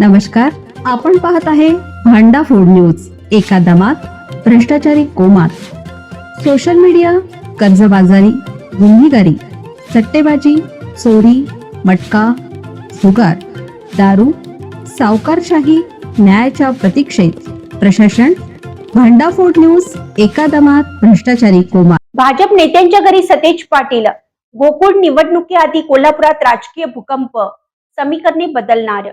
नमस्कार, आपण पाहत आहे भांडा फूड न्यूज। एका दमात भ्रष्टाचारी कोमात, सोशल मीडिया, कर्जबाजारी, गुन्हेगारी, सट्टेबाजी, चोरी, मटका, जुगार, दारू, सावकारशाही, न्यायाच्या प्रतीक्षेत प्रशासन। भांडा फूड न्यूज, एका दमात भ्रष्टाचारी कोमात। भाजप नेत्यांच्या घरी सतेज पाटील। गोकुळ निवडणुकीआधी कोल्हापुरात राजकीय भूकंप, समीकरणे बदलणार।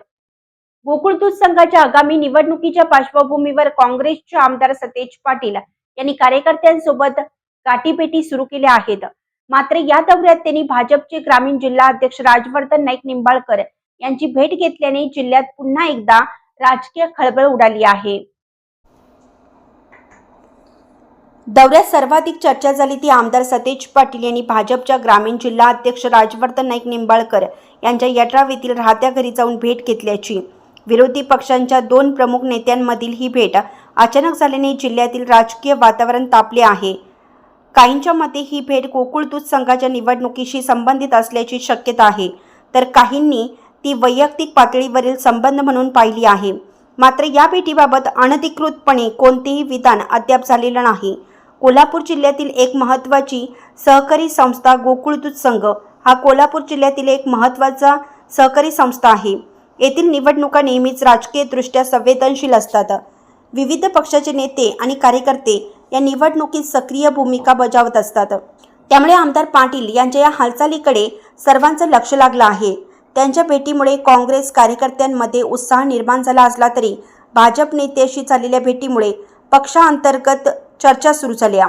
गोकुळ दूध संघाच्या आगामी निवडणुकीच्या पार्श्वभूमीवर काँग्रेसचे आमदार सतेज पाटील यांनी कार्यकर्त्यांसोबत गाठीभेटी सुरू केल्या आहेत। मात्र या दौऱ्यात त्यांनी भाजपचे ग्रामीण जिल्हा अध्यक्ष राजवर्धन नाईक निंबाळकर यांची भेट घेतल्याने जिल्ह्यात पुन्हा एकदा राजकीय खळबळ उडाली आहे। दौऱ्यात सर्वाधिक चर्चा झाली ती आमदार सतेज पाटील यांनी भाजपच्या ग्रामीण जिल्हा अध्यक्ष राजवर्धन नाईक निंबाळकर यांच्या यड्राव येथील राहत्या घरी जाऊन भेट घेतल्याची। विरोधी पक्षांच्या दोन प्रमुख नेत्यांमधील ही भेट अचानक झाल्याने जिल्ह्यातील राजकीय वातावरण तापले आहे। काहींच्या मते ही भेट गोकुळ दूध संघाच्या निवडणुकीशी संबंधित असल्याची शक्यता आहे, तर काहींनी ती वैयक्तिक पातळीवरील संबंध म्हणून पाहिली आहे। मात्र या भेटीबाबत अनधिकृतपणे कोणतेही विधान अद्याप झालेलं नाही। कोल्हापूर जिल्ह्यातील एक महत्त्वाची सहकारी संस्था गोकुळ दूध संघ हा कोल्हापूर जिल्ह्यातील एक महत्त्वाचा सहकारी संस्था आहे। येथील निवडणुका नेहमीच राजकीयदृष्ट्या संवेदनशील असतात। विविध पक्षाचे नेते आणि कार्यकर्ते या निवडणुकीत सक्रिय भूमिका बजावत असतात। त्यामुळे आमदार पाटील यांच्या या हालचालीकडे सर्वांचं लक्ष लागलं आहे। त्यांच्या भेटीमुळे काँग्रेस कार्यकर्त्यांमध्ये उत्साह निर्माण झाला असला तरी भाजप नेत्याशी झालेल्या भेटीमुळे पक्षांतर्गत चर्चा सुरू झाल्या।